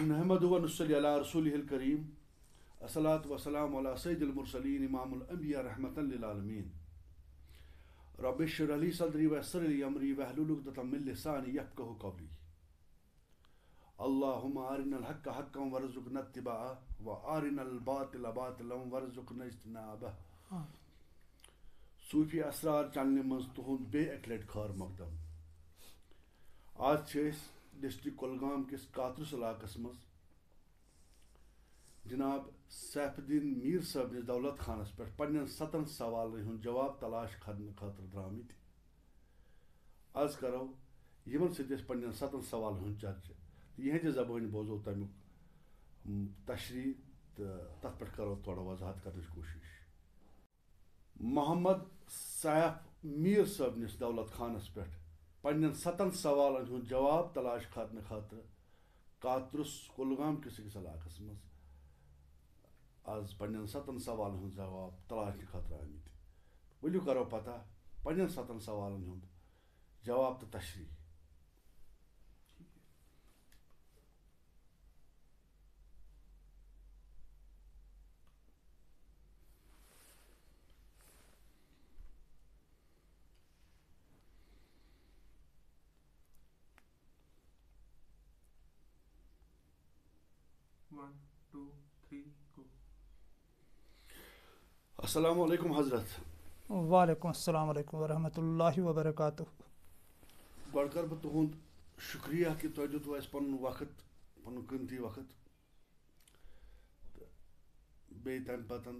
नहमदुहु व नुस्सल्ली अला रसूलिहिल करीम अस्सलातु वस्सलामु अला सय्यिदिल मुरसलीन इमामुल अंबिया रहमतन लिल आलमीन रब्बि इश्रह ली सदरी व यस्सिर ली अमरी वहलुल उक़दतम मिन लिसानी यफ़क़हू क़ौली अल्लाहुम्मा अरिनल हक़्क़ हक़्क़न वरज़ुक़ना इत्तिबाअह व अरिनल बातिला बातिलन वरज़ुक़ना इज्तिनाबह। सूफी असरार चैनल मज तुहुंद बे अकि लटि खैर मकदम। आज डिस्ट्रिक्ट कुलगाम किस कातरुस इलाकस मज जनाब सैफुद्दीन मीर साहब निस दौलत खानस पे पन्न 7 सवालन हुंद जवाब तलाश करने खातर द्रामित। आज करो यमन सत पन्न 7 सवालन हुंद चर्चा यहद जबान बोजो तमुक तशरी तो तथ पे करो थोड़ा वजाहत करने कोशिश। मोहम्मद सैफ मीर साहब निस दौलत खानस पे पन्न 7 सवालन हुंद जवाब तलाश करने खातर कातरुस कुलगाम किस इलाकस मज आज पन्न 7 सवालन हुंद जवाब तलाश खातर आमित। वलियो करो पता पन्न 7 सवालन हुंद जवाब तो तशरी। अस्सलामु अलैकुम हजरत। वालेकुम अस्सलाम वरहमतुल्लाहि वबरकातुहू। गड़ बह तुहुंद शुक्रिया कि तुह दितु अस पन वक्त पन कीमती वक्त बे तम पतन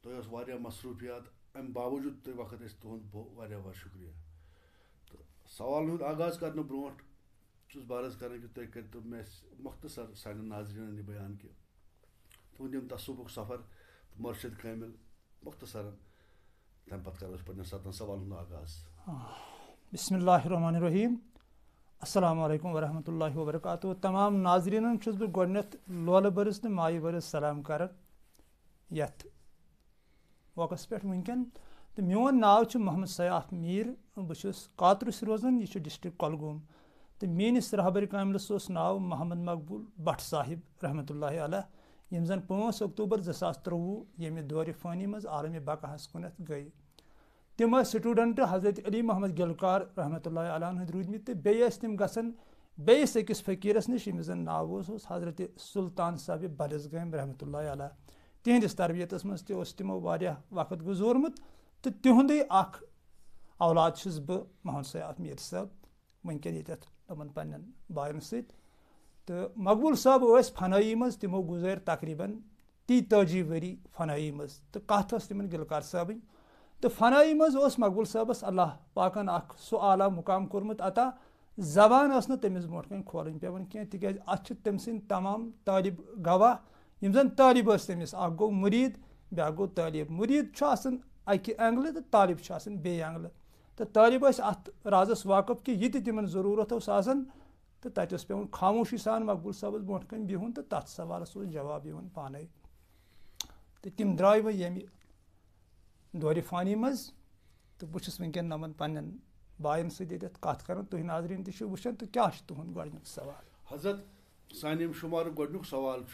तुह वारिया मसरूफियात अम बावजूद तुह वक्त अस तुहुंद वारिया वार शुक्रिया। तो सवाल हुंद आगाज करने ब्रोट चुस बारस कर कि तुह कर मे मुख्तसर सान नाजरीन यह बयान कि तुहुंद यम तसव्वुफ सफ़र मुर्शिद कामिल मुख्तसरन तम पत करो पन्न 7 सवाल हुंद आगाज। बिस्मिल्लाहिर्रहमानिर्रहीम। अस्सलामु अलैकुम वरहमतुल्लाहि वबरकातुहू। तमाम नाजरीन छुस बह गोडनेथ लोल बरस तो माय बरस सलाम कर यथ वकस पे वनकन। तो मोन नाव मोहम्मद सयाफ मीर बह कातरुस रोजान यह डिस्ट्रिक्ट कुलगाम। तो मेनिस रहबर कामिलस नाव मोहम्मद मकबूल भट्ट साहिब रहमतुल्लाहि अलैह यम जन 5 अक्टूबर 2023 यम दौर फ़ानी मज आलम बकाहस कुनत गई। तम स्टूडेंट हजरत अली मोहम्मद गिलकार रहमतुल्लाहि अलैह रूदमित तो बे तम गसन बेस अकिस फ़कीरस निश यमिस जन नाव हजरत सुल्तान साहिब बलसगम रहमतुल्लाहि अलैह। तिहंदिस तरबियतस मज तमो वारिया वक्त गुजोरमुत। तो तिहुंदे अख औलाद छुस बह मोहम्मद सयाफ मीर साहब वनकन ये तमन पन्न बायन सत। तो मकबूल साहब फनाई मज तमो गुजर तकरीबन 30 वरी फनाई मज। तो कथ तिमन गिलकार साहब तो फनाई मज मकबूल साहबस अल्लाह पाकन सो आला मुकाम कोर्मुत अता जबान तमिस ब्रोट कन खोलन पेवन कह तिक अत तम सद तमाम तालिब गवाह यम जन तालिब तमिस गो मुरीद ब्या गो तालिब। मुरीद अकि एंगल तो तालिब बे एंगल। तो तालिब अत राजस वाकफ कि यह तिमन जरूरत तो तस पे खामोशी सान मकबूल साहब ब्रोट कन बिहुन तो तथ सवालस जवाब पाने। तो तम द्राय वह यम दौर फ़ानी मज। तो बहुत वनकन नमन पन्न बायन सत कत कर तुह नाजरीन तु वुचान तो क्या तुहद गोडनुक सवाल। हजरत सान शुमार गोडनुक सवाल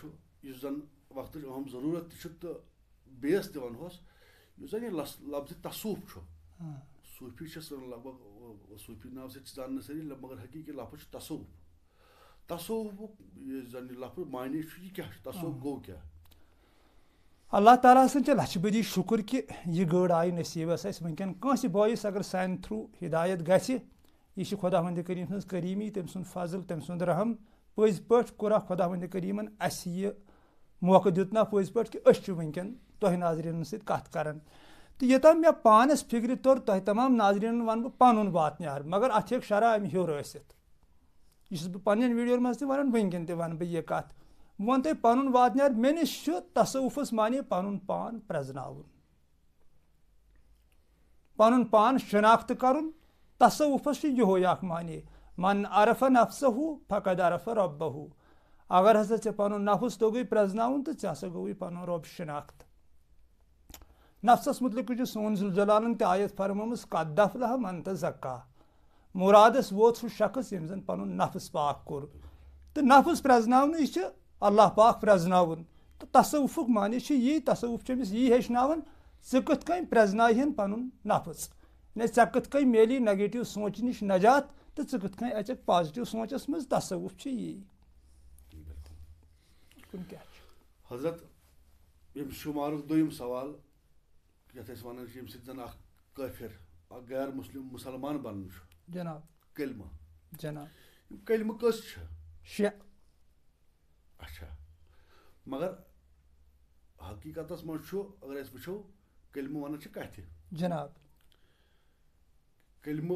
इस जन वक्त अहम जरूरत तो बेस तवनहोस जन यह लफ्ज तसूफ सूफी लगभग सूफी नाव से जान सारी मगर हकीकी लफ्ज तसव्वुफ। तसव्वुफ जन लफ्ज मानी क्या तसव्वुफ गो क्या। अल्लाह ताला सन लछ बदी शुक्र कि यह गड़ आई नसीबस वनकन कंस बॉयस अगर सान थ्रू हिदायत गह खुदा वंद करीम सज करीमी तम सुन फजल तम सुन रहम पज पे कोरा खुदा वंद करीमन अस यह मौका दितना पज पे कि अस वनकन तुह नाजरीन सत कत करन। तो योतान मे पानस फिक्र तोर तुह तमाम नाजरीन वन बह पन बात न्यार मगर अत हे शरा अम हेर यह बह पन्न वीडियो मज वन वनकन वन बह यह कत वन तुम पन वात न्यार मे निश तसव्वुफस माने पन पान प्रजनावन पन पान शनाख्त करुन। तसव्वुफस यहोय अख माने मन अरफ नफ्सहु फकद अरफ रब्बहु। अगर हसा ऐ पन नफ्स तोगई प्रजनावन तो ऐसा गई पन रब शनाख्त। नफ्सस मुतलिक सोन जुलजलालन त आयत फरमस कद अफलह मन तज़क्का। मुरादस वोत सह शख्स यम जन पन नफ्स पाक कोर। तो नफ्स प्रजनावन यह अल्लाह पाक प्रजनावन तो तसव्वुफुक माने यी तसव्वुफ अमिस यी हेचनावन ज़े कथ कन प्रजनाहन पनुन नफ्स ने ज़े कथ कन मेली नेगेटिव सोच नश नजात तो ज़े कथ कन अचक पॉजिटिव सोचस मज तसव्वुफ यी क्या हजरत यम शुमारुक दोयम सवाल यथ वन यम सन काफिर गैर मुस्लिम मुसलमान बन जनाब कलमा जनाब कलम कस शे अच्छा मगर हकीकत मज अगर वो कलम वन कथ जनाब कलम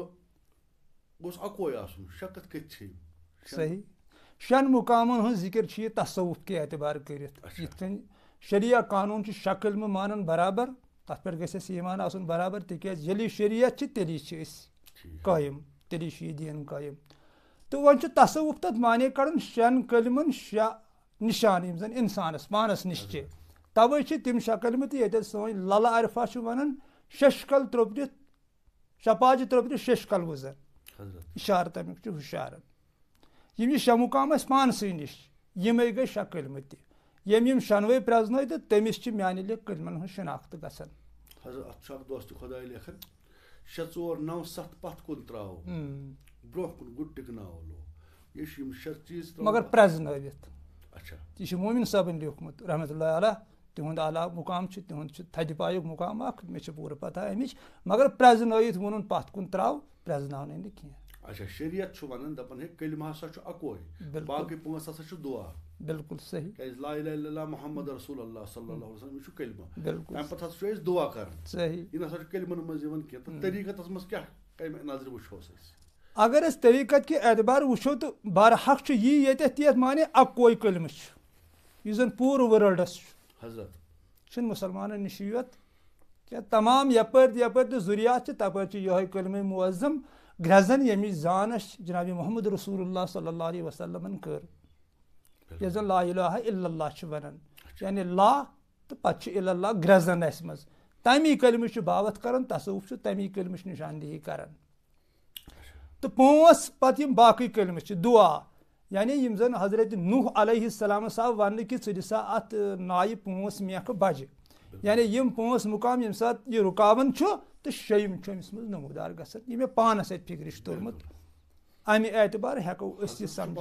गोस अकोय आसन शे कत कथ सही शन मुकामन हज जिक्र तसव्वुफ के एतबार कर शरिया कानून शे कलम मानन बराबर तथ पे गस ईमान आसन बराबर तिकाज यदि शरियत तेली कायम तेली यह दीन कायम तो वन तसव्वुफ तथ माने कड़न शेन कलमन शे निशान यम जन इंसानस पानस निश तवे तम शे कलम तो ये सोन लल अरफा वन शशकल त्रोपत शपाज त्रोपत शशकल वजर इशार तमिक हुशार यम शे मुकाम पानस निश यमे गई शे कलम यम शनवे प्रजन तो तमिस माने लिए कलमन हज शनाख्त गसान दोस्त खुदा लेखन 6497 पत कुन त्रो ब्रो कुन गुट टिकनाव लो ये शर चीज मगर प्रजनवित अच्छा यह मोमिन साहबन लिखमुत रहमतुल्लाह अलैह तिहुंद आला मुकाम तिहुंद थद पायुक मुकाम मे पूरा पता अमिच मगर प्रजनवित वोन पत कुन त्रो प्रजनावन नी कह अच्छा शरीयत वन दपन है कलम हसा अकोय बाकी पांच हसा दुआ बिल्कुल सही ला इलाहा इल्लल्लाह मुहम्मद रसूलुल्लाह सल्लल्लाहु अलैहि वसल्लम यह कलम बिल्कुल तम पत हस दुआ कर सही यह ना कलमन मज कह तरीकत मज क्या नजर वोस अगर तरीकत के एतबार वो तो बरहक ये माने अकोय कलम यह पूर वर्ल्डस हजरत मुसलमान नश क्या तमाम यपर यपर तो जुरियात तपर यह कलम मुअज्जम ग्रजन यमि जानश जनाब मोहम्मद रसूलुल्लाह सल्लल्लाहु अलैहि वसल्लम कर यह ला इलाहा इल्लल्लाह वनान यानी ला तो पत इल्लल्लाह ग्रजन मज तमी कलम बावत कर तसव्वुफ तमी कलम निशानदेही कर तो पांच पत बाकी कलम दुआ यानी यम जन हजरत नूह अलैहिस्सलाम साहब वन कि सा अत नाय पांच मेख बज यानी यम पांच मुकाम यम सात यह रुकावन तो शेम अमिस मज नमूदार गसन यह मे पानस फिक्र तोरमुत अमे एतबार हेको समझ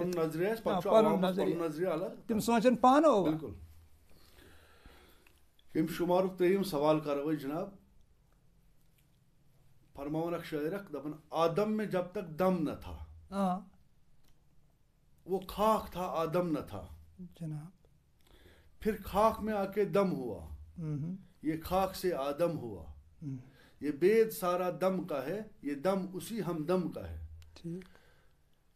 तम सोचन पान यम शुमारुक त्रेयम सवाल कर जनाब फरमावन शायर दपन आदम में जब तक दम न था वो खाक था आदम न था जनाब फिर खाक में आके दम हुआ ये खाक से आदम हुआ ये बेद सारा दम का है ये दम उसी हम दम का है ठीक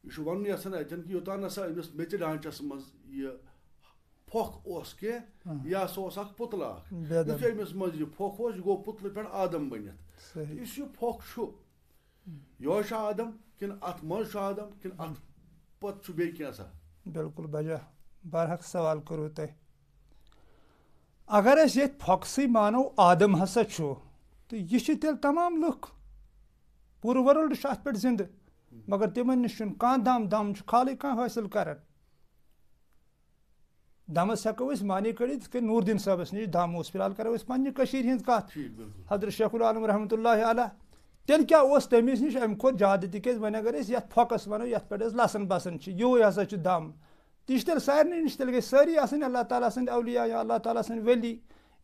यह वन यसान अतन कि योतान नसा अमिस मेच ढांचस मज यह फोख ओस के या सो पुतला अमिस मज यह फोख ओस गो पुतल पे आदम बनित इस यह फोख यह आदम किन अत मज आदम किन अत पत बे क्या बिल्कुल बजा बरहक सवाल करो तह अगर ये फोक्सी मानो आदम हसा तो यह तेल तमाम लुख पूरा वर्ल्ड अत पे जिंद मगर तिमन नश दम दम खाली कह हासिल कर दमस हेको मानी कड़ित नूरदीन साहबस नश दम फिलहाल करो पे कत हजरत शेखुल आलम रहमतुल्लाह अलैह तेल क्या तमिस नश अम खुद ज्यादा तिक वन अगर ये फोकस वनो ये पे लसन बसन यो हसा दम तो तेल सारे नश तेल गई सारी अल्लाह ताला सद अवलिया या अल्लाह ताला सद वली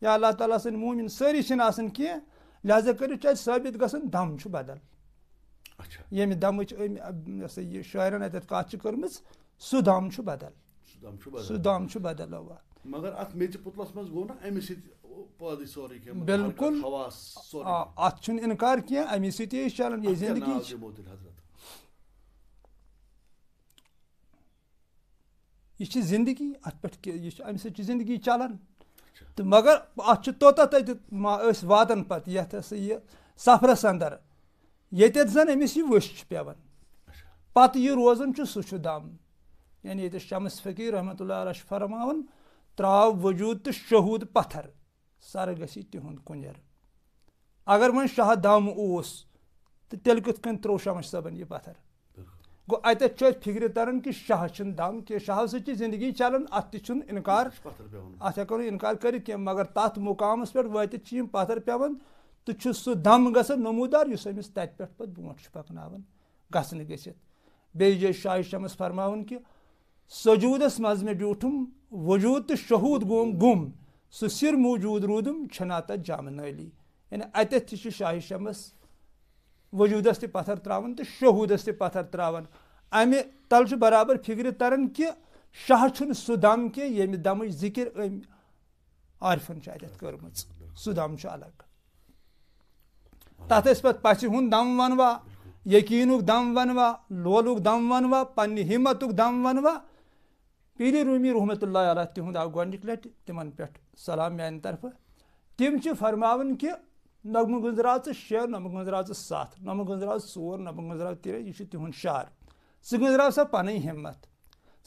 या अल्लाह ताला सद मोमिन सारी कह लिहाजा कर साबित गसन दम बदल ये दम शायरन अत कत कर्म सह दम बदल बदल मगर अत मेच पुतलस मज गो ना अमिस बिल्कुल अत इनकार क्या अमिस चलान ये जिंदगी यह जिंदगी अत पे अमिस जिंदगी चलान तो मगर अत तोता तत वातन पे ये सफरस अंदर ये जन अमिस यह वश पेवन पत यह रोजान सह दम यानी ये शम्स फकीर रहमतुल्लाह अलैह फरमावन त्राव वजूद तो शहूद पत्थर सर गसी तिहुंद कुंजर अगर वन शाह दम तो तेल कत कन त्रो शमस सबन यह पत्थर गो अत फिक्र तरन कि शाह दम कि शाह सह जिंदगी चलान अत इनकार अत हेको इनकार कर मगर तथ मुकामस पे वात पत्थर पेवन तो सह दम ग नमूदार अमिस तत पे ब्रोट पकन गसन गसित बे जै शाह शमस फरमावन कि सजूदस मज में ब्यूठुम वजूद तो शहूद गोम गुम सह सिर मौजूद रूदुम छना तथ जाम नाली यानी अत शाह शमस वजूदस ते पत्थर त्रावन तो शहूदस ते पत्थर त्रावन अमे तल बराबर फिक्र तरन कि शाह सह दम कि ये दम जिक्र आरिफन अत कर्म सह दम अलग तथ पे पस दम वनवा यकीनुक दम वनवा लोलुक दम वनवा पन्ने हिम्मतुक दम वनवा पीर रूमी रहमतुल्लाह अलैह तिहुंद आव गोडनिक लट तिमन पे सलाम मान तरफ तिम फरमावन कि नम गुजरा 6 नम गुजरा 7 नम गुजरा 4 नम गुजरा 3 यह तिहुंद शार स गुजरा सा पन हिम्मत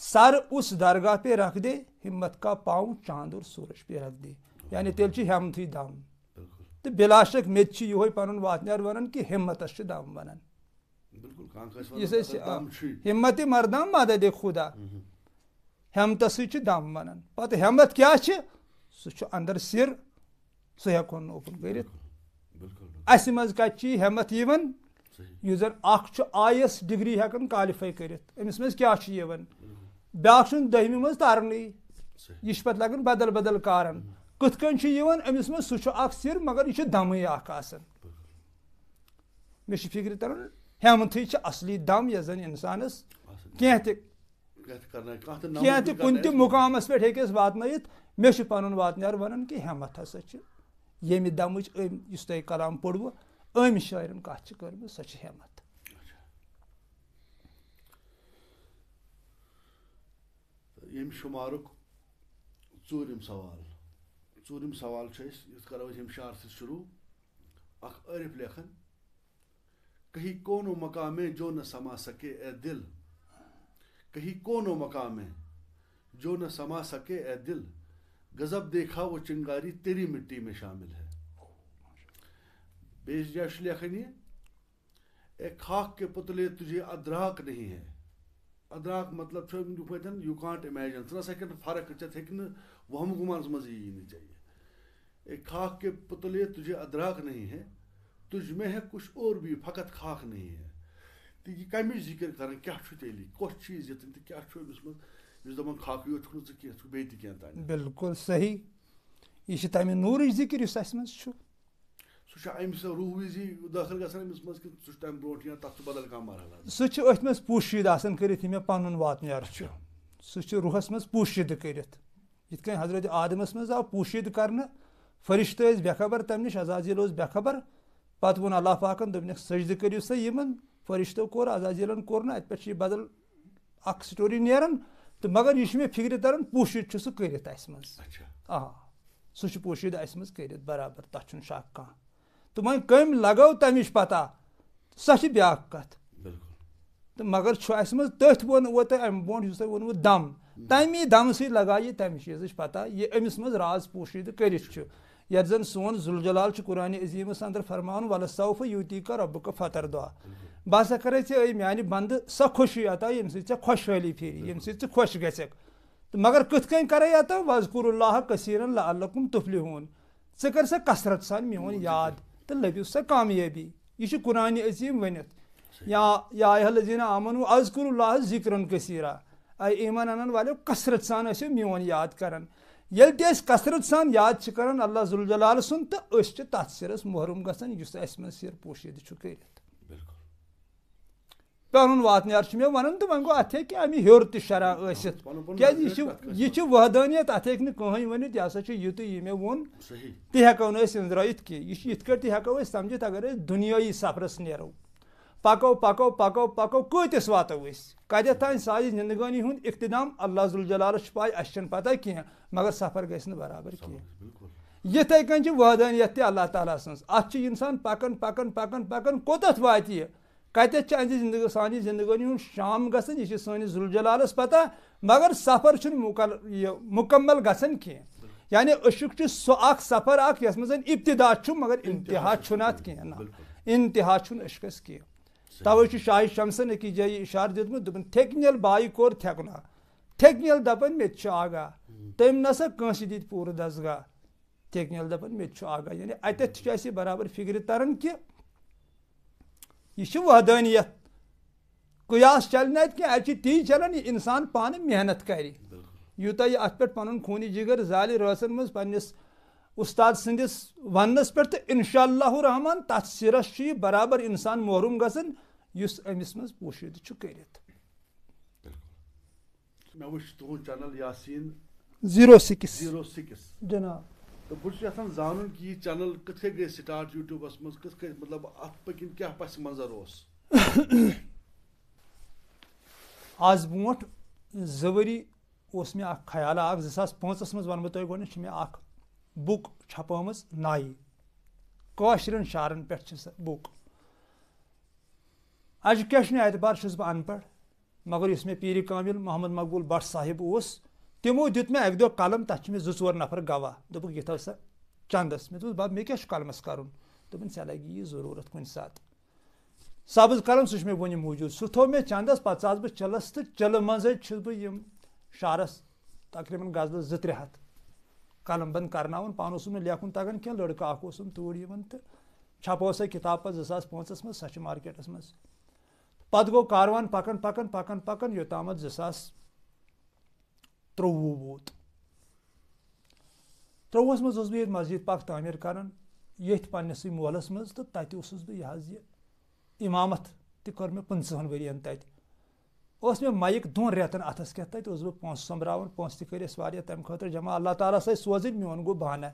सर उस दरगाह पे रख दे हिम्मत का पाँव चांद और सूरज पे रख दे यानी तेल हेमत दम तो बिलाशक मे यो पन वातनार वन कि हिम्मतस दम वन हिम्मत मरदम मदद खुदा हेमतस दम वन पे हेमत क्या सह अंदर सिर सह हेकोन ओपन कर अस मज कत हेमत यह जन आईएस डिग्री हेकन क्वालिफाई कर अमिस मज क्या ब्या 10वीं मज तरन यह पे लगन बदल बदल कारन कथ कन अमिस मज सह सिर मगर यह दम मे फिक्र तरन हेमत असली दम यह जन इंसानस कह कुन मुकामस पे हेकस वातनयित मे पन वातनार वन कि हेमत हसा ये दम तुम कलाम पढ़व अम शायरन कत कर्म सह हेमत यम शुमारुक चूरिम सवाल करो हम शार से शुरू अरिफ लेखन कहीं कोनो मकाम में जो न समा सके ए दिल कहीं कोनो मकाम में जो न समा सके ए दिल गजब देखा वो चिंगारी तेरी मिट्टी में शामिल है बेज लेखन ए खाक के पुतले तुझे अदराक नहीं है अदराक मतलब यू कांट इमेजिन सन फर्क वहम गुमान मज यी नहीं चाहिए ए खाक के पुतले तुझे अदराक नहीं है तुझ में है कुछ और भी फकत खाक नहीं है तो यह कम जिक्र कर क्या तेली कस चीज ये क्या दपान खाक योत बे बिल्कुल सही यह तमें नूर जिक्र सह रूह विजी दाखिल गमिस तम ब्रो या तथ बदल कह मरहल सह अथ पोशीद कर मे पन वातनार सह रूहस मज पोशीद कर हजरत आदमस मज आव पोशीद कर फरिश्त बेखबर तम नश अजाजिल बेखबर पत वो अल्लाह पाकन दोपन सजद करो सा यमन फरिश्तो कोर अजाजिलन कोर ना अत पे बदल अख स्टोरी नेरन तो मगर यह मे फिक्र तरन पोशीद सह कर सह पोशीद मज कर बराबर तथ शक कह तो वह कम लगो तमिश पता सह ब्या कत तो मगर मज तथ वो अम ब्रोट वो दम तमी दम सी लगाई तम चीज पता ये अमिस मज राज पोशीद कर जन सोन जुलजलाल कुरान अजीमस अंदर फरमान वल सौफ यूती का रब का फतर दुआ बह सा कर मानि बंद सह खुशी अता यम से खुशहाली फिर यम से खुश गक तो मगर कथ कन कर अता वज़कुरुल्लाह कसीरन लअल्लकुम तुफ्लिहून च कर सा कसरत सान मोन याद तो लभियो सा कामयाबी यह कुरान अजीम वनित या अय्युहल्लज़ीना आमनू अज़कुरुल्लाह ज़िक्रन कसीरा ईमान अनन वाले कसरत सान मोन याद करन ये कसरत सान याद कर अल्लाह ज़ुल जलाल सुन तो तथ सिरस मुहरुम गसन सिर पोशीद कर पन वातनार मे वन तो वह गो अत कि अमि हेर तो शरा क्या वहदानियत अत हे कहें वन यह हसा युत यह मे वोन तह हेको इंद्रत कि यह हेको समझित अगर दुनियाई सफरस नेरो पको पको पको पको कतिस वातो कत तान सारी जिंदगानी हूँ इख्तिदाम अल्लाह ज़ुल जलाल पाई अन पता कह मगर सफर गि बराबर कह यथे कन वहदानियत अल्लाह ताला सज अत इंसान पकन पकन पकन पकन कोत वात यह कत सानी जिंदगानी हूँ शाम गसन यह सानिस ज़ुल जलालस पता मगर सफर मुकम्मल गसन कह यानी अशुक सह सफर यस मज इब्तिदा मगर इंतहा अत कह इंतहा अशकस कह तवे शाह शमसन अकिस जाए इशार दितमुत दोपन थेकनियल बाई कोर थेकना थेकनियल दपन मे आगा तम नसा कंस दित पूर दसगा थेकनियल दपन मे आगा यानी अत बराबर फिक्र तरन कि यह वहदानियत कयास चल ना कि ती चलान यह इंसान पान मेहनत कर यूता यह अत पे पन खूनी जिगर जाल रसन मज पन्निस उस्ताद संदिस वनस पे तो इंशाअल्लाह रहमान तथ सिरस बराबर इंसान मोहरूम गसन युस अमिस मज पोशीद करित मैं वुच तुहद चैनल यासीन 06 जनाब तो बहुत जान कि यह चैनल कथ गई स्टार्ट यूट्यूबस मज कथ मतलब अत पकिन क्या पस मंजर आज ब्रोट 2 वरी मे ख्याल 2005 मज वन तुम गोड मे बुक छपम नाई काशरन शारन पे बुक एजुकेशन एतबार बह अनपढ़ मगर इस मे पीर कामिल मोहम्मद मकबूल भट्ट साहिब तमो दित मे अक दो कलम तथ मे 2-4 नफर गवाह दोप यह थो सा चंदस मे दोप मे क्या कलमस कर दोपन ऐ लगी यह जरूरत कुन सात सब्ज कलम सह मे वन मौजूद सह थो मे चंदस पे बह चलस तो चल मज बह शारस तकरीबन गजल 2-3 हथ कलम बंद करनावन पान लेखन तगन क्या लड़का तूर तो छपो सा किताब पे 2005 मज सह मार्केटस मज पत गो कारवान पकन पकन पकन पकन योताम 2023 वोत 23 मज बह मस्जिद पाक तामीर करान ये पन्नस मोहलस मज तो तत बह यह इमामत कर मे 15 वरियन तत मे माइक 2 रेतन अथस क्या तत बह पोस संभरावन पोस तम खतर जमा अल्लाह ताला से सोजन मोन गो बहाना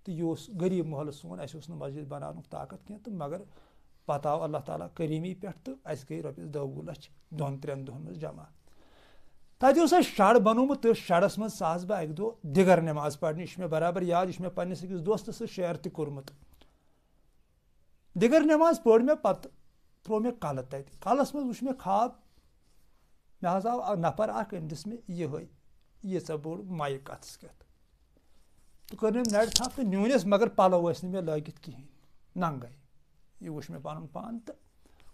तो यह गरीब मोहल सोन अस मस्जिद बनानुक ताकत क्या तो मगर पत आव अल्लाह ताला करीमी पे तो अस गई रॉपिस 2 लक्ष 2-3 दोहन मज जमा तत शड़ बनोमुत तो शड़स मज सह बह अक दो दिगर नमाज पढ़ने मे बराबर याद यह मे पन्निस अकिस दोस्तस शेयर त कोर्मुत दिगर नमाज पढ़ मे पत त्रो मे कल तत कलस मज वुच मे ख्वाब मे आव नफर दिस मे यह बोड़ माइक अथस क्या तो कर नड़ थप तो न्यूनस मगर पलो मे लगित कहें नंगे यह वुच मे पन पान तो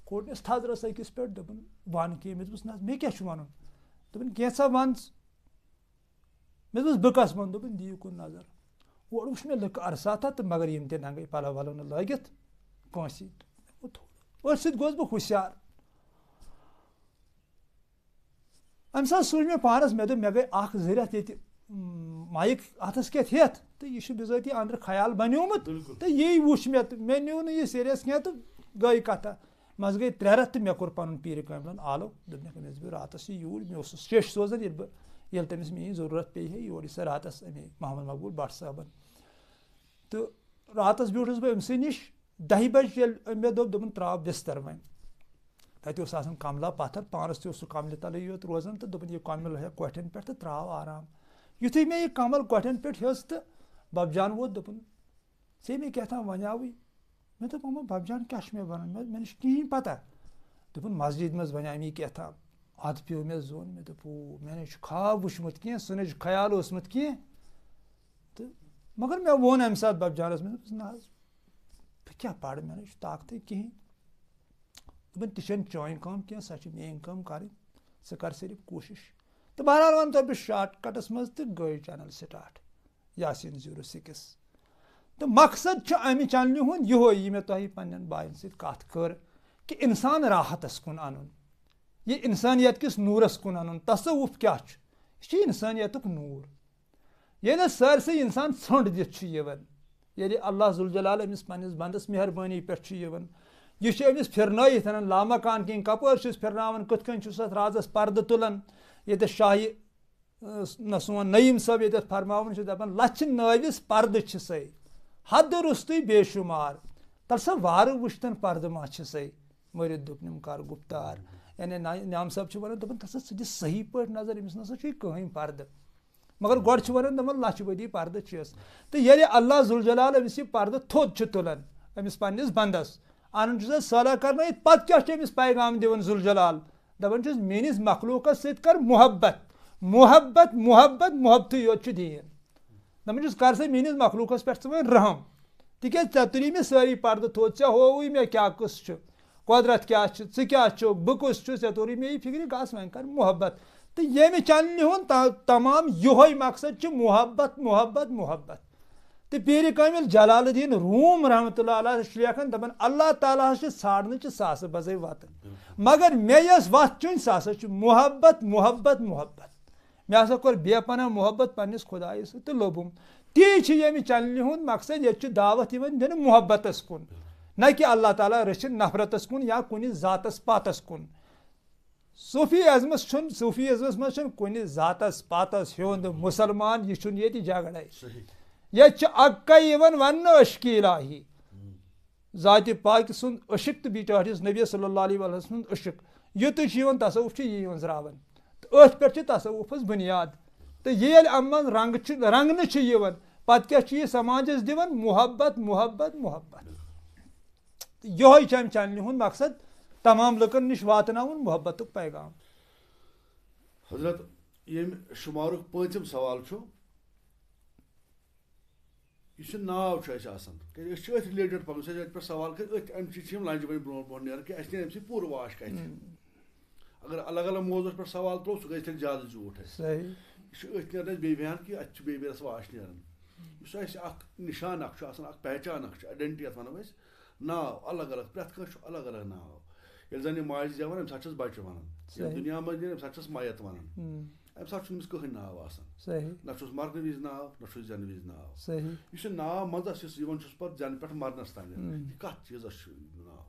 कोटनस थजरस अकिस पे दोपन वन कह मे ना मे क्या वन दोपन कैसा वन मे बह कस वन दोपन दियो कुन नजर और वुच मे लुक अरसा था तो मगर यम ते नंगे पलो वलो न लगित कंसी सत गोस बह हुशियार अम सात सोच मे पानस मे दोप मे गई जरियत ये माइक अथस क्या हेत तो यह बिजाती अंदर ख्याल बनियोमुत तो यही वुच मे न्यू न यह सीरियस क्या तो गई कथा मज गई 3 रथ तो मे कोर पन पीर कामिलन आलो दोपन मे बह रातस यूर मे स्टेश सोजन ये तमिस मे जरूरत पे है योर सह रातस अमे मोहम्मद मकबूल भट्ट साहबन तो रातस ब्यूठस बह अमस नश 10 बजे मे दोपन त्राव बिस्तर वन तत कमला पत्थर पानस तह कमल तले योत रोजान तो दोपन यह कमल है कोठन पे तो त्राव आराम युथी मे यह कमल कोठन पे हेस तो बबजान वोत दोपन से मे क्या वनावी मे दोप अम्मा बबजान क्या मे वन मे कहीं पता दोपन मस्जिद मज वनामी क्या अद पे मे जोन मे दोप मे ख्वाब वुचमुत कह सह ख्याल ओसमुत कह तो मगर मे वोन अमे सात बबजानस मे ना क्या पढ़ मे ताकत कहें दोपन तह चान कम क्या सह मेन कम कर सह कर सिर्फ कोशिश तो बहरहाल वन तो शार्टकटस मज तो गई चैनल स्टार्ट यासीन 06 तो मकसद अमि चैनल हुंद यह मे तुह पन्न बायन सत कत कर कि इंसान राहतस कुन अन यह इंसानियत किस नूरस कुन अन तसव्वुफ क्या यह इंसानियत नूर ये सारसे इंसान ढंड दित ये अल्लाह जुल जलाल अमिस पन्निस बंदस मेहरबानी पे यह अमिस फिरनयित लामकान कहीं कपर फिरनावन कथ कन राजस पर्द तुलान ये शाही न सोन नईम सब ये फरमावन दपान लच नविस पर्द सही हद रुस्तु बेशुमार तल सा वार वुश्तन पर्द मा सही मरित दोपनम कर गुप्तार यानी नाम साहब वन दपान तसा सही पे नजर अमिस ना कहीं पर्द मगर गोड वन दपान लच बदी पर्द तो ये अल्लाह जुल जलाल अमिस यह पर्द थोद तुलान अमिस पन्निस बंदस अन सलाह कर पत क्या अमिस पैगाम दिवन जुल जलाल दपान मेनिस मखलूकस सत कर मोहब्बत मोहब्बत मोहब्बत मोहब्बत योत दीन दपान कर सा मेनिस मखलूकस पे वन रहम तिक तुली मे सारी पर्द थोद होवी मे क्या कस कुदरत क्या बह कुस तोर मे फिक्र गस वन कर मोहब्बत तो ये चैनल हूँ तमाम यह मकसद मोहब्बत मोहब्बत मोहब्बत तो पीर कामिल जलालुद्दीन रूम रहमतुल्लाह अलैह लेखन दपन अल्लाह ताला साड़न सास बजे वत मगर मे यस वत चुन सह मोहब्बत मोहब्बत मोहब्बत मे हसा कोर बेपना मोहब्बत पन्निस खुदाय तो लोबुम ती ये चैनल हूँ मकसद ये दावत दिन मोहब्बतस कुन न कि अल्लाह ताला रचिन नफरतस कुन या कुन जातस पातस कुन सूफीज़मस मज कुन जातस पातस हुंद मुसलमान यह ये झगड़े ये अक्कई वन अशक इलाही ज़ात पाक सुन अशक तो बिचारिस नबी सल्लल्लाहु अलैहि वसल्लम अशक युत तसव्वुफ यी वंजरावन तो अथ पे तसव्वुफस बुनियाद तो ये अमन रंगन पत क्या समाजस दिवन मोहब्बत मोहब्बत मोहब्बत यह चैनल हूँ मकसद तमाम लुकन निश वातनाउन मोहब्बत पैगाम। हजरत ये शुमारुक पांचम सवाल यह नाव रिलेटेड पकन पे सवाल कर लंच बन ब्रो नेर कि अम पूर वाश कत अगर अलग अलग मौजूद पे सवाल त्रो सह गई ज्यादा झूठ यह नेर बयान कि बेस वाश नेरान निशान पहचान आइडेंटिटी वनो नाव अलग अलग प्रत कह अलग अलग नाव ये जन माज जवान अम सात बच्चे वन दुनिया मज अम सात मयत वन अम सात कहें नाव ना मरने विज नाव ना जन विज नाव यह नाव मजस पे जन पे मरनस तान कत चीजस नाव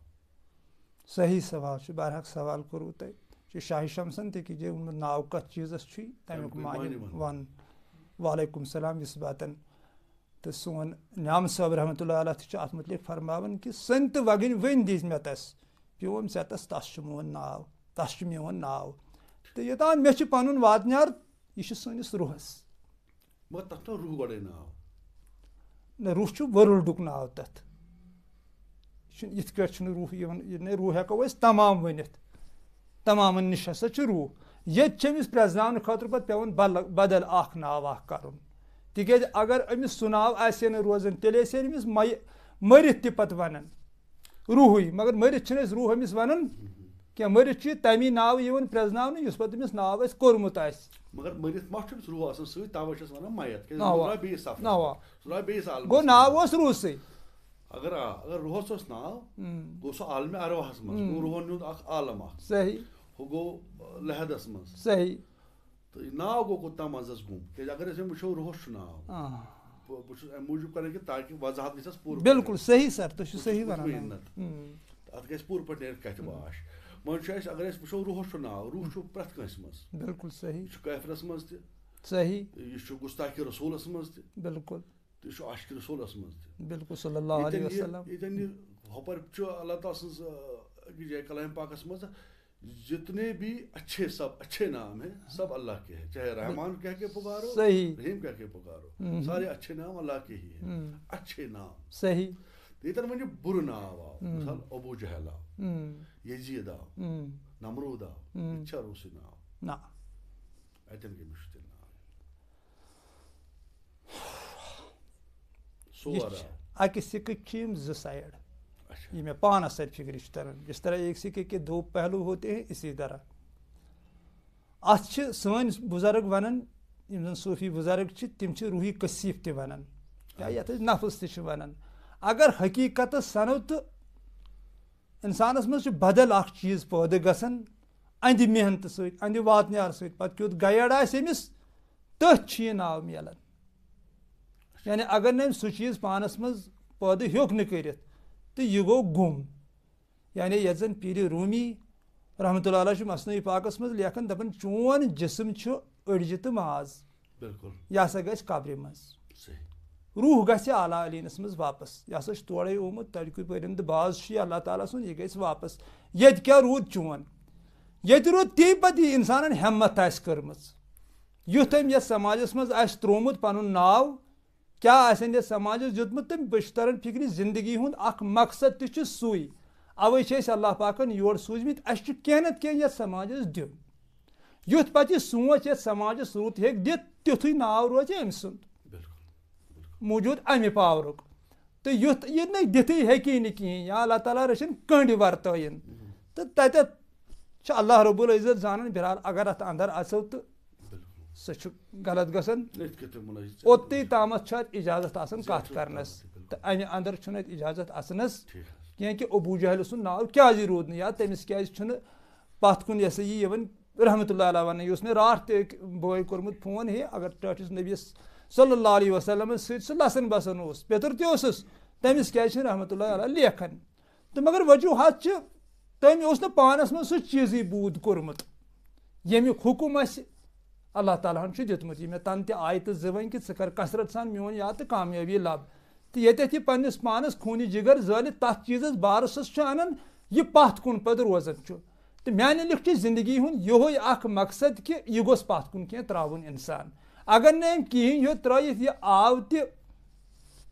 सही सवाल बरहक सवाल करू तुम शाह शमसन तजे नाव कत चीजस तमिक मायने वन वालेकुम सलाम इस बातन तो सोन न्याम साहब रहमतुल्लाह अलैह अत मुतलिक फरमावन कि सन तो वगन वन दिस मे तस प्योम सेतस तस मोन नाव तस मोन नाव तो योतान मे पनुन वातनार यह सनिस रूहस मगर तथ रूह गड़े नाव न रूह वर्ल्डुक नाव तथ इत पे रूह ये रूह हेको तमाम वनित तमाम निश हसा रूह ये प्रजन खतर पे पेवन बदल नाव कर तिज अगर अमिस सह नाव आसे न रोजन तेल अमिस मरित तत वन रूह मगर मरित रूह अमिस वन क्या मरित तमी नाव प्रजन इस पे अमिस नाव कोर्मुत मगर मरित मा रूह सवन मयत गो नाव रूह से अगर अगर रूहस नाव गो सह आलम अरवाहस मज रूहन आलम सही गो लहदस मज सही तो नाव गो कोता मजस गुम क्या अगर वो रूहस नाव बह मूजूब कर ताकि वजाहत गस पूर बिल्कुल सही सर तो सही वन अत गस पूर पे कत बाश मन अगर वो रूहस नाव रूह प्रत कंस मज बिल्कुल सही कैफरस मज सही यह गुस्ताखी रसूलस मज बिल्कुल तो आशिक रसूलस मज बिल्कुल सल्लल्लाहु अलैहि वसल्लम ये हपर अल्लाह ताला सज जय कलाम पाकस मज जितने भी सब अच्छे नाम हैं सब अल्लाह के हैं चाहे रहमान कह के पुकारो सही रहीम कह के पुकारो सारे अच्छे नाम अल्लाह के ही हैं अच्छे नाम सही इधर मुझे बुर नाव आओ मिसाल अबू जहल आओ यजीद आओ नमरूद आओ इच्छा रूसी नाव ना अतन के मुश्किल नाव सोवर आओ अक सिक्क ज साइड ये मैं पानस सर फिक्र तरह जिस तरह एक सिक्के के दो पहलू होते हैं इसी तरह अत सन बुजुर्ग वन सूफी बुजुर्ग तम रूही कसीफ त वन या ये नफस वन अगर हकीकत सनो तो इंसानस मज बदल अख चीज पैदा गसन अंद मेहनत सद वातनार सत पे क्युत गाइड आमिस तथ यह नाव मिलान यानी अगर न सह चीज पानस मज पैदा हेक न कर तो यह गो गुम यानी ये जन पीर रूमी रहमतुल्लाह अलैह मसनई पाकस मज लेखन दपन चोन जिस्म अड़ज तो माज बिल्कुल यह हसा गस कब्र मज रूह गस आला अलीनस मज वापस यह हसा तोड़े ओमुत तड़क परिंद बाज अल्लाह ताला सुन यह गस वापस ये क्या रूद चोन ये रूद ती पे इंसान हिम्मत कर्म युथ ये समाजस मज त्रोमुत पन नाव क्या ये समाजस दुतमुत तम बशतरन फिक्र जिंदगी हुंद अख मकसद तह सुई अवे अल्लाह पाकन योर सूजमित कह नत कह ये समाजस दिन युथ पे सोच ये समाजस रुत हे दित तिथु नाव रोज अम सुंद मौजूद अमि पावरुक तो युथ यह ना दिथी हेकी नी कहीं या अल्लाह ताला रचन कंड वर्तन तो तत अल्लाह रब्बुल इज्जत जान बहरहाल अगर अत अंदर आसो तो सह गलत गसन ओत्ती तामत इजाजत आसन कत करनस तो अमे अंदर छुन इजाजत आसनस कि अबू जहल सुन नाव क्या रूद या तमिस क्या पत कुन यह यह यवन रहमतुल्लाह अलैह वन मे रात ते बोय कोरमुत फोन हे अगर टटिस नबीस सल्लल्लाहु अलैहि वसल्लम सह लसन बसन पेतर तस तमिस क्या रहमतुल्लाह अलैह लेखन तो मगर वजूहत तम पानस मज सह चीज़ बूद कोरमुत यमिक हुकुम अल्लाह ताला दितमुत मे तन आयत वन कि कर कसरत सान मोन या तो कामयाबी लब तो ये पन्निस पानस खूनी जिगर जाल तथ चीज़ बारसस अनान यह पत कुन पद रोजान तो माने लिख जिंदगी हुन योह अख मकसद कि यह गोस पत कुन कह त्रावन इंसान अगर ने कहें यो त्रयित यह आव तो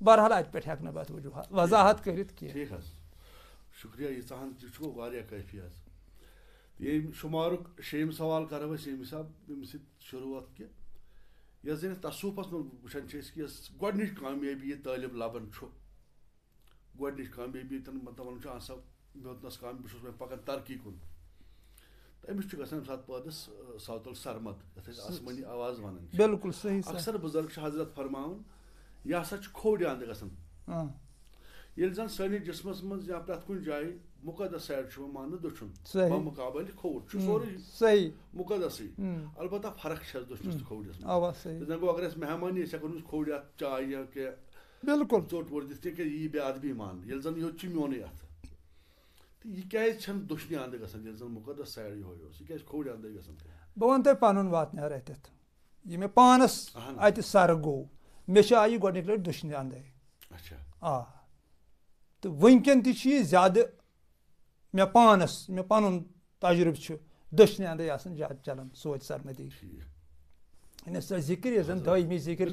बहरहाल अत पे हेक बत वजाहत कर शुक्रिया यह कैफी ये शुमारुक शेम सवाल करो ये हिसाब शुरुआत कि यह जन तसूफस वुचान कि गोडनिच कामयाबी यह तालिब लबन गोडनिच कामयाबी मतलब मोतनस काम बह पकान तरक्की कुन अमिस गसान पदस सौतुल सरमद ये आसमानी आवाज वन बिल्कुल सही अक्सर बुजुर्ग हजरत फरमान यह हसा खोड़ अंद गसान ये जन सैनिक जिस्मस मज या प्रत कुन जाए मुकदस साइड मान दछुन बमुकाबल खोड़ सही मुकदस अलबत्ता फर्क दछुन खोड़स जन गो अगर मेहमानी हेको खोड़ चाय या क्या बिल्कुल चोट वोट दिख यह बेअदबी मान ये जन यो मोन अत तो यह क्या दुश्मनी अंद गसान जन मुकदस साइड यह खोड़ अंद गसान बह वन तुम पन वातनार अत यह मे पानस अत सर गो मे आई गोडनिक लट दुश्मनी अंद आ तो वनकन तह ज्यादा मे पानस मे पन तजुर्बे दशनी अंदे ज्यादा चलान सोच सरमदी सो जिक्र यह जन दायमी जिक्र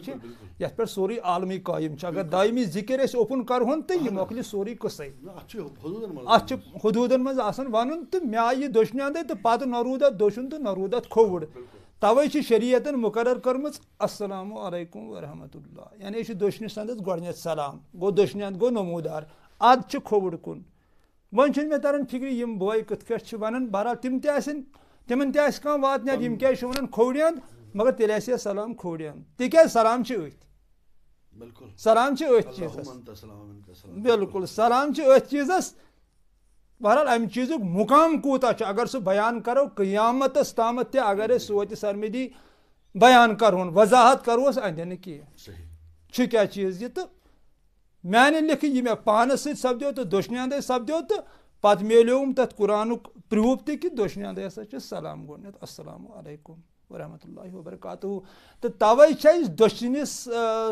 ये पे सोरी आलमी कायम अगर दायमी जिक्र ओपन करहन तो यह मोकल सोरी कसे अत हदूदन मज वन तो मे आई दशनी अंदे तो पत न रूद दोशन तो न रूद खोड़ तवे शरीयतन मुकर्रर कर्म अस्सलामु अलैकुम व रहमतुल्लाह यानी दशनी संदस गोडनेथ सलाम गो दशनी अंद गो नमूदार अद खोड़ कुन वन मे तरन फिक्र यम बोय कथ वन बहरहाल तिम तिमन कह वातन यम क्या वन खोड़ अंद मगर तेल सलाम खोड़ अंद तिक सलाम सलाम चीज़ बिल्कुल सलाम चीज़स बहरहाल अम चीज़ मुकाम कूता अगर सह बयान करो क़यामतस तामत अगर सोत सरमदी बयान करहन वजाहत करोस अंदन कह क्या चीज़ यह तो माने लिख यह मे पानस सपदो तो दशनी अंदे सपदो तो पत मिलोम तथ कुरानुक प्रूफ कि दशनी अंदे हसा सलाम गोडनेथ अस्सलामु अलैकुम व रहमतुल्लाहि व बरकातुहू तो तवे दशनिस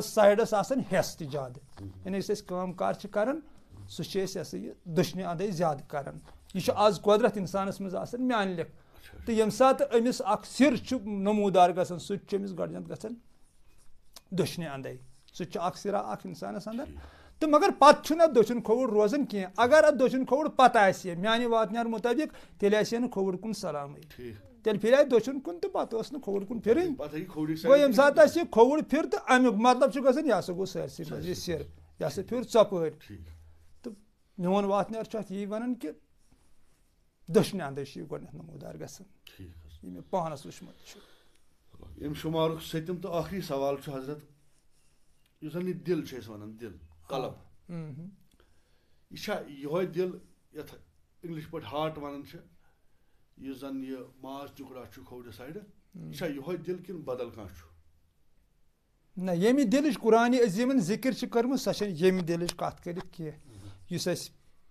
साइडस आसन हेस त ज्यादा यानी काम कार करान सह दशनी अंदे ज्यादा करान यह आज कुदरत इंसानस मज आसन मान लिख तो यम सात अमिस अख सिर नमूदार गसन सह गोडनेथ गसन दशनी अंदे सह सिरा अख इंसानस अंदर तो मगर पत दछुन खोड़ रोजान कह अगर अत दछुन खोड़ पत माने वातनार मुताबिक तेल खोड़ कुन सलाम तेल फिर दछुन कुन तो पत खोड़ कुन फिर गो यम सात खोड़ फिर तो अमुक मतलब गसान यह गो सरसी मज सिर यह फिर चपर तो मोन वातनार यही वन कि दशनी अंदे गोडनेथ नमूदार गसान मे पानस वुचमुत यम शुमार सतम तो आखिरी सवाल हजरत यह दिल वन दिल कलब यह दिल ये इंग्लिश पे हार्ट वन यह जन यह माज टुकड़ा खोड़ साइड यह दिल कि बदल कह ना यमि दिल कुरान अजीमन जिक्र कर्म सह यमि दिल कत कर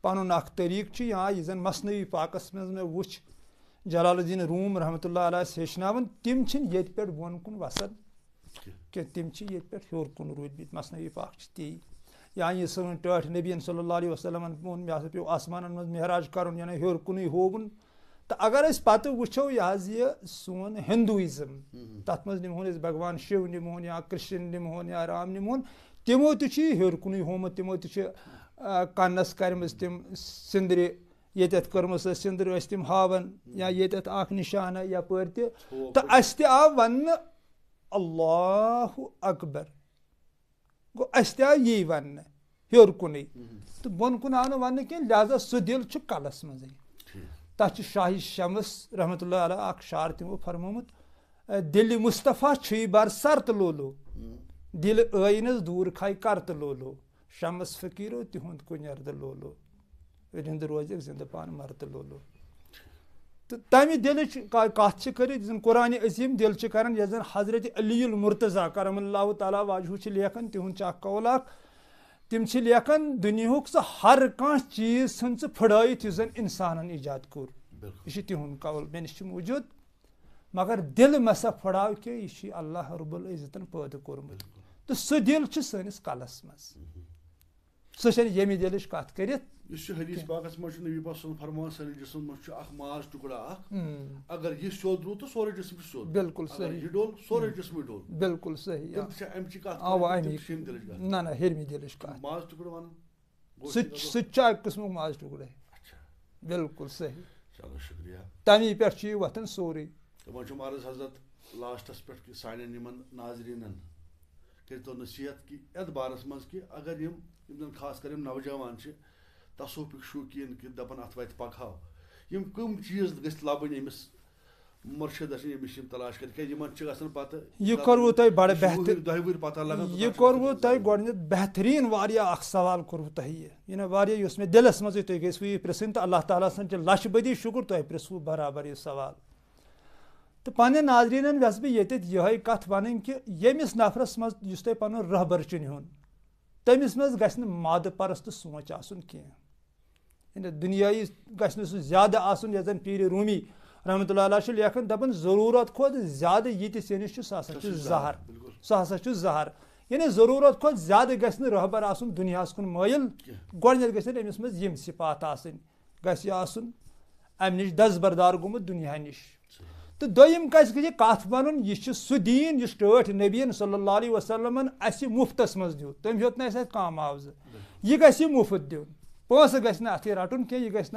पन अख तरीक या यह जन मसनवी पाकस मज मे वुच जलालुद्दीन रूम रहमतुल्लाह अलैह हेचनावन तिम ये पे बोन कुन वसन कि तिम ये पे हर कुन रूद मसनवी पाक ती या यह सन टठ नबीन सल्लल्लाहु अलैहि वसल्लम वोन मे पे आसमान मज महराज कर हर कुन होवन तो अगर पत वो यह सोन हिंदुइज्म तथ मज निमोन भगवान शिव निमोन या कृष्ण निमोन या राम निमोन तिमो हर कुन होमुत तिमो कन्नस कर्म तिम सिंदर ये कर्म सिंदर तिम हावन या ये निशान यपर तो अस आव वन अल्लाहु अकबर गो अस आव यी वन हर कुन तो बोन कुन आव वन लिहाजा सह दिल कलस मज तथ शाह शमस रहमतुल्लाह अलैह अख शार तमो फरमोमुत दिल मुस्तफ़ा छुई बर सर तो लोलो दिल आइनस दूर खाई कर तो लोलो शमस फकीरो तिहुंद कुनर्द लोलो रिंद रोज जिंद पान मर तो लोलो तो तमि दिल कत कर कुरान अजीम दिल कर जन हजरत अलीउल मुर्तज़ा करमल्लाहु तआला वजहु लेखन तिहुंद कौल तिम लेखन दुनियाहुक सह हर कह चीज सन फुड़ाइत जन इंसान ईजाद कोर यह तिहुंद कौल मे निश मौजूद मगर दिल मसा फुड़ाव के यह अल्लाह रब्बुल इज्जतन पैदा कोरमुत तो सह दिल सनिस कलस मज सह यमि दिल कत कर हदीस पाकस मज नबी पाक फरमान सारे जिस्म मज माज टुकड़ा अगर यह सोद रू तो सोरे जिस्म सोद बिल्कुल सही यह डोल सोरे जिस्म डोल बिल्कुल सही ना ना हेरमी दिल माज टुकड़ा वन सह किस्म माज टुकड़े बिल्कुल सही चलो शुक्रिया तमी पे वतन सोरे वो अर्ज हजरत लास्टस पे कि सान नाजरीन करो नसीहत कि यथ बारस मज कि अगर यम खास कर नौजवान तसौफिक शौकीन कि दपन अत वत पकहाव यम कम चीज गस लबन अमिस मुर्शिद अमिस तलाश कर पत यह कोरवु तय बड़ बेहतर दह पता लगा यह कोरवु तय गोडनित बेहतरीन वारिया अख सवाल कोरवु तय यह वारिया युस मे दिलस मज तय गइसु यह प्रिसन तो अल्लाह ताला सन लश बदी शुक्र तय प्रिसु बराबर यह सवाल तो पाने नाजरीन वस बह ये कथ वन कि यमिस नफरस मज युस तय पन रहबर नुन तमिस मज गस माद परस्त सोच आसन कह दुनियाई गस ज्यादा आसन यह पीर रूमी रहमतुल्लाह अलैह लेखन दपन जरूरत खोत ज्यादा ये सनिश सह जहर सह जहर यानी जरूरत खोत ज्यादा गस रहबर आसन दुनियास कुन मायल गोडनेथ गस अमिस मज यम सिफात आसन गस आसन अम निश दस्तबरदार गोमुत दुनिया निश तो दोयम कथ वन यह सह दीन यह टठ नबीन सल्लल्लाहु अलैहि वसल्लम अस मुफ्तस मज दियुत तम हेत न कम मुआवज यह गस मुफ्त दिन पोस गस अथ रटन कह यह गस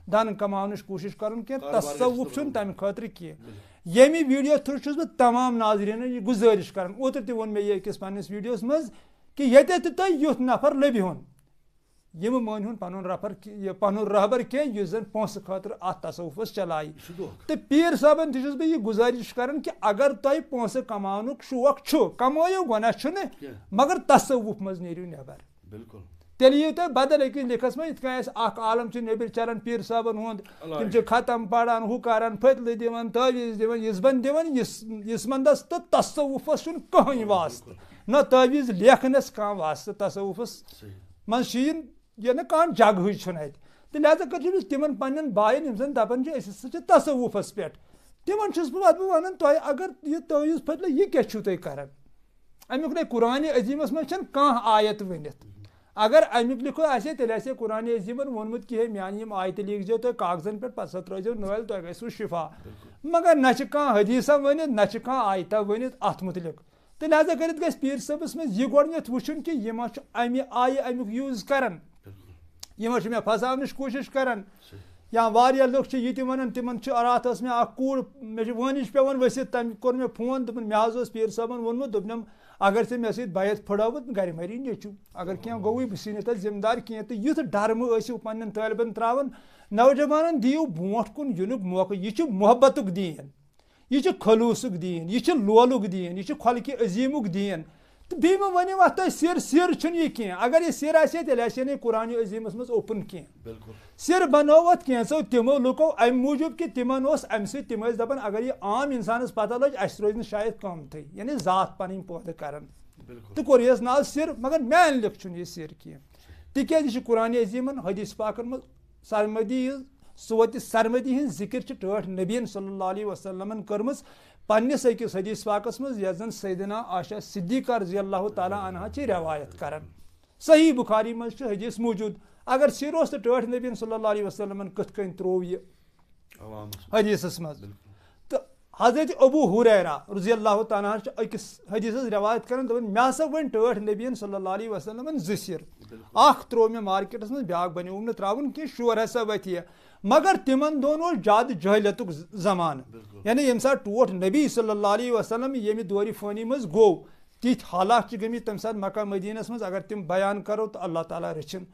धन कमान कोशिश कर तसव्वुफ तम खतर कह यमि वीडियो थ्रू बह तमाम नाजरीन यह गुजारिश कर ओतर तह वो मे अकिस पन्निस वीडियोस मज कि ये तुह युथ नफर लभिहुन यम मानहुन पन रहबर कह जन पोस खतर अत तसव्वुफस चलाय तो पीर साहबन तह बह यह गुजारिश कर कि अगर तुह पोस कमानुक शौक कमायो गुना मगर तसव्वुफ मज नेरियो नेबर बिल्कुल तेल ये तुम बदल अकिस लिखस में इत आलम नबर चलान पीर साहबन हुंद तम खत्म पढ़ान हु करान फतल दिवान तावीज दिवान यजबन दिवान यस्मंदस तो तसव्वुफस कहीं वास्त न तावीज लेखनस कह वास्त तसव्वुफस मज यह ना कह जगह तो लिहाजा कर तिमन पन्न बायन यम जन दपान तसव्वुफस पे तिमन बह वन तुह अगर यह तावीज फतल यह क्या तुम कर अमुक न कुरान अजीमस मज कह आयत वनित अगर अमुक लिखो आसे तेल आसे कुरान अजीमन वोनमुत कि म्यान यम आयत लिखो तुम कागजन पे पत त्रो नाल तुह गो शिफा मगर न कह हदीसा वनित न कह आयता वनित अत मुतलिक तो लिहाजा कर पीर सबस मज यह गोडनेथ वुचन कि यह अमि आय अमुक यूज करान यह मे फसावनच कोशिश करान या वारिया लोग ये वन तिमन रात मे कूड़ मे वनिश पेवन वसित तम कोर मे फोन दोपन मे हज पीर साहबन वोनमुत दोपनम अगर से मे सयत फुड़ावत गर मरी नेचू अगर क्या गोई बह सित जिम्मेदार कह तो युथ डरम पन्न तालिबन त्रावन नौजवान दियो ब्रोट कुन युनुक मौका यह मोहब्बतुक दीन यह खलूसुक दीन यह लोलुक दीन यह खल्क अजीमुक दीन तो बे वन अत सिर सिर यह कह अगर यह सिर आल कुरान अजीमस मज ओपन कह सिर बनोवत कैसो तमो लुको अम मूजूब कि तिमन अम सम दपान अगर यह आम इंसानस पता लग अस रोज शायद कमत यानी जात पन पौध कर तो कोर यस नाव सिर मगर मान लिख यह सिर कह तिक कुरान अजीमन हदीस पाकन मज सरमदी सोत सरमदी हज जिक्र टठ नबीन सल्लल्लाहु अलैहि वसल्लम कर्म पन्निस अकिस हदीस पाकस मज यह जन सैयदना आयशा सिद्दीक़ा रज़ियल्लाहु ताला अन्हा रवायत कर सही बुखारी मज हदीस मौजूद अगर सिर तो टठ नबीन सल्लल्लाहु अलैहि वसल्लम कथ कन त्रोव यह हदीसस मज तो हजरत अबू हुरैरा रज़ियल्लाहु ताला अकिस हदीसस रवायत कर मे हसा वन टठ नबीन सल्लल्लाहु अलैहि वसल्लम जिर अख त्रो मे मार्केटस मज ब्याक बनो न त्रावन कि शोर हसा वथ मगर तिमन दोनों ज्यादा जहलतुक जमान यानी यम सा टोट नबी सल्लल्लाहु अलैहि वसल्लम यमि दौर फ़ानी मज गो तिथ हालात गमित तम सात मक्का मदीनस मज अगर तिम बयान करो तो अल्लाह ताला रचिन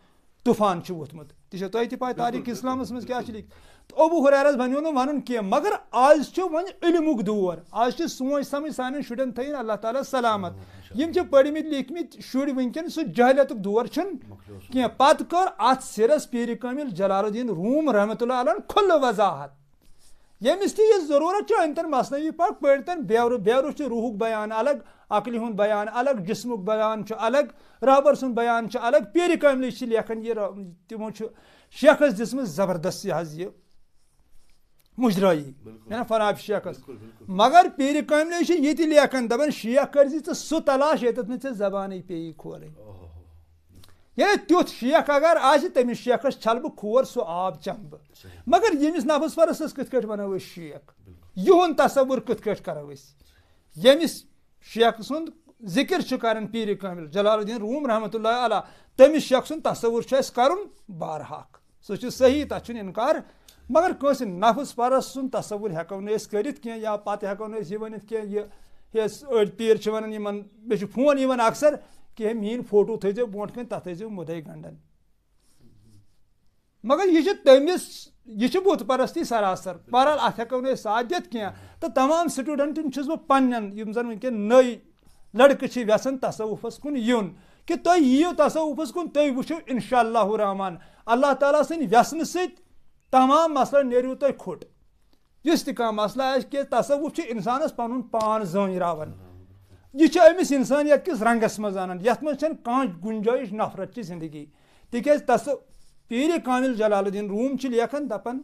तूफान वोथमुत तुह पाए तारीख इस्लामस मज क्या लिख तो अबू हुरैरस बनो न वन कह मगर आज वन इल्मुक दौर आज सोच समझ सान शुरन थन अल्लाह ताला सलामत यम पढ़मित लिखमित शुर वनकन सह जहलियतुक दौर कह पत कर अत सिरस पीर कामिल जलालुद्दीन रूम रहमतुल्लाह अलैह खुल वजाहत यमिस तह जरूरत अनतन मसनवी पाक पढ़तन बेवर रूहुक बयान अलग अकल हुंद बयान अलग जिस्मुक बयान अलग रहबर सुन बयान अलग पीर कामिल लेखन यह तमो शेखस दिसम जबरदस्त यह मुजराई है ना फनाब शेखस मगर पीर कामिल ये लेखन दपान शेख कर सह तलाश ये जबान पे खोल ये तुथ शेख अगर आज तमिस शेखस छल बह खोर सह आब चम बह मगर यमिस नफस परस कथ बनो शेख युन तस्वुर कथ करो यमिस शेख सुंद जिक्र कर पीर कामिल जलालुद्दीन रूम रहमतुल्लाह अलैह तमिस शेख सुंद तस्वुर कर बारहाक सह सही तथ इनकार मगर कस नफस परस सुन तस्वुर हेको कर या पत हेको वन अड़ पीर वन मे फोन अक्सर कि मीन फोटो थो ब्रो कन तथ थो मुदे गंडन मगर यह तमिस यह बुत परस्ती सरासर बहरहाल अत हेको साथ दित कह तो तमाम स्टूडेंटन बह पन्न जन वनकन नई लड़के यसान तसवुफस कुन यून कि तुम यीव तसवुफस कुन तुम वो इंशाअल्लाह रहमान अल्लाह ताला सद व्यसन सत तमाम मसला नेरु तुम खोट इस तह मसला कि तसवुफ इंसानस पन पान जान यह अमिस इंसानियत किस रंगस मज अनान यथ मज गुंजाइश नफरत की जिंदगी तिक पीर कामिल जलालुद्दीन रूम लेखन दपन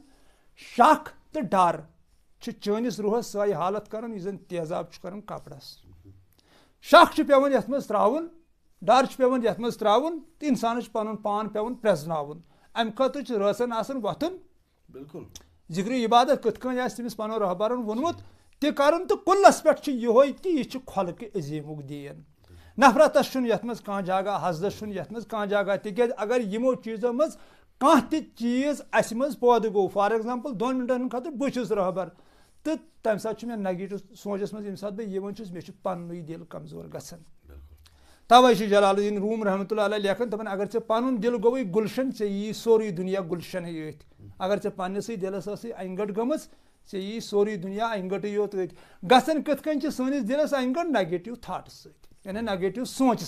शक तो डर चनिस रूहस सही हालत कर तेजाब कर कपड़स शक पेवन यथ मज त्राउन डर पेवन यथ मज त्राउन तो इंसान पन पान पेवन प्रेजनाउन अम खतर रसन आसन वथुन बिल्कुल जिक्र इबादत कथ तमिस पनो रहबरन वोनमुत तह करन तो कुल्लस पे यह कि यह खलक अजीमुक दीन नफरतस यथ मज कह जगह हसदस यथ मज कह जगह तिक अगर यमो चीज़ों मज कह चीज़ अस मज पौध गो फॉर एग्जाम्पल 2 मिनटन खतर बहुत रहबर तो तम सात मे नेगेटिव सोचस मज सात बह यह मे पन दिल कमजोर गसन तवे जलालुद्दीन रूम रहमतुल्लाह अलैह लेखन दपान अगर ऐ पन दिल गो गुलशन ऐ यी सोरी दुनिया गुलशन ये अगर ऐ पन्नस दिलस अंगट गमस ऐ यी सोरी दुनिया अंगट योत गसन कथ कन सनिस दिलस अंगट नेगेटिव थाट्स यानी नेगेटिव सोच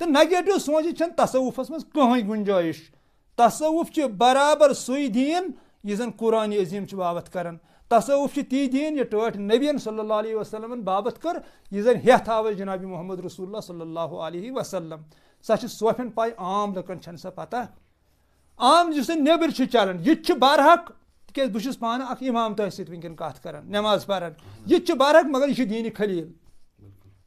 तो नेगेटिव सोच तसवुफस मज कहीं गुंजाइश तसवुफ बराबर सुई दीन यह जन कुरान अजीम बाबत कर तसवुफ ती दीन यह टठ नबियन सल्लल्लाहु अलैहि वसल्लम बाबत कर यह जन हेथ आव जनाब मोहम्मद रसूलुल्लाह सल्लल्लाहु अलैहि वसल्लम सह सोफन पाई आम लकन सह पता आम जिस नबर चलान यह बरहक तक बहुत पान अख इमाम तह वन कत कर नमाज पारान यह बरहक मगर यह दीन खलील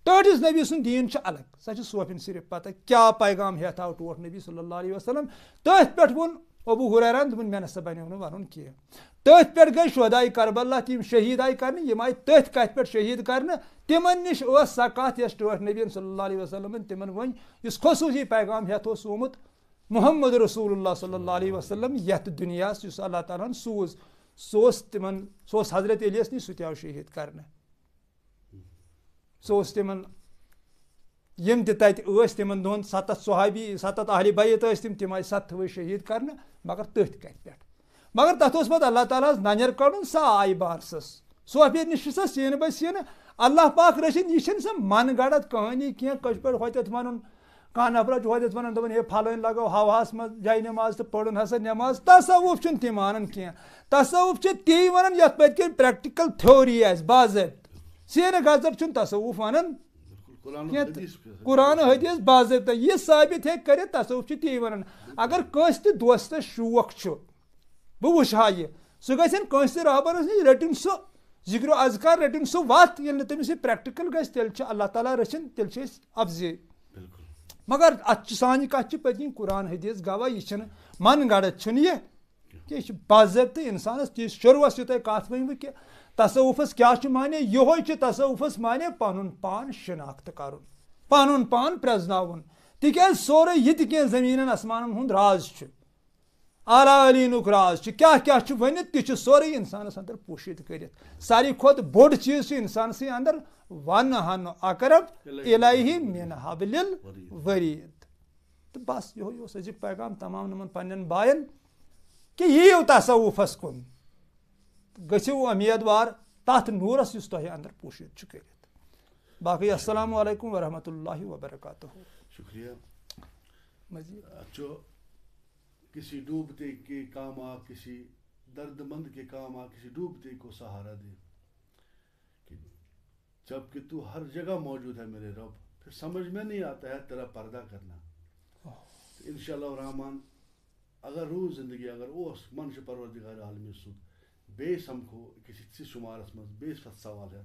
टटिस नबी सुन दीन अलग सह सोफन सिर्फ पता क्या पैगाम हेथ आव टोट नबी सल्लल्लाहु अलैहि वसल्लम तथ पे वो अबू हुरैरन दोपन मे नसा बनो वन कह तथ पे गई शुहदाई करबला तम शहीद आई कर आय तथ कथ पे शहीद कर तिमन निश सा कत यस टोट नबी सल्लल्लाहु अलैहि वसल्लम तिमन वन इस खसूसी पैगाम हेथ सोमुत मोहम्मद रसूलुल्लाह सल्लल्लाहु अलैहि वसल्लम यथ दुनिया अल्लाह ताला सूज सो हजरत अलीस नी सह आव शहीद कर तिमन यम तिमन दोन 7 सहाबी 7 अहले बैत तिम आय 7 शहीद कर मगर तथ कथ पे मगर तथ पे अल्लाह ताला नजर कड़न सा आय बारसस सोफे निश सीन बसीन अल्लाह पाक रचिन यह सह मन गढ़त कहानी कह कश पे होत वन कह नफर होत वन दपान हे फलन लगो हवास मज जाय नमाज तो पड़न हसा नमाज तसवुफ ती मानन कह तसवुफ ती वन ये पे प्रैक्टिकल थ्योरी बाज़ाब्त सीन गजर तसवुफ वन कुरान हदीस बाज़ाब्त यह साबित हे कर तसवुफ ती वन अगर कस दोस्त शौक बह वहा यह सह गस रहबरस नश रटिन सह जिक्र अजकार रटिन सह वत ये तमिस प्रैक्टिकल गल अल्लाह ताला रचिन तेल अफजे मगर अत सान कत पत्नी कुरान हदीस गवाह यह मन गढ़त यह कि बाज़ाब्त इंसानस ती शुरुआत तुम कत वन कि तसवुफस क्या माने यह तसवुफस माने पन पान शिनाख्त कर पन पान प्रेजनावन तिक सोरे यह जमीन आसमान हुंद राज आला अलीनुक राज क्या क्या वन तह सोरे इंसानस अंदर पोशित कर सारी खुद बोड़ चीज इंसान अंदर वनहन अकरब इलैहि मिन हब्लिल वरीद। तो बस यो अजुक पैगाम तमाम नमन पन्न बायन कि यीव तसव्वुफस कुन गसिव उम्मीदवार तथ नूरस युस तोह अंदर पोशित करित। बाकी अस्सलामु अलैकुम वरहमतुल्लाहि वबरकातुहू। शुक्रिया। मजीद जो किसी डूबते के काम आ, किसी दर्दमंद के काम आ, किसी डूबते को सहारा दे, कि जबकि तू हर जगह मौजूद है मेरे रब, फिर समझ में नहीं आता है तेरा पर्दा करना। तो इंशाअल्लाह रहमान अगर रूह जिंदगी अगर उस मंश परवरदिगार आलमी सुद बेस हमको किसी शुमारस में बेस सवाल है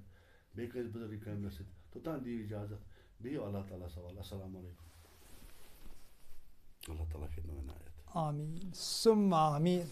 बेकस बुजुर्ग काम से तो ता दी इजाजत भी अल्लाह ताला सवाल। अस्सलाम वालेकुम। अल्लाह ताला की नमायत। आमीन सुम्मा आमीन।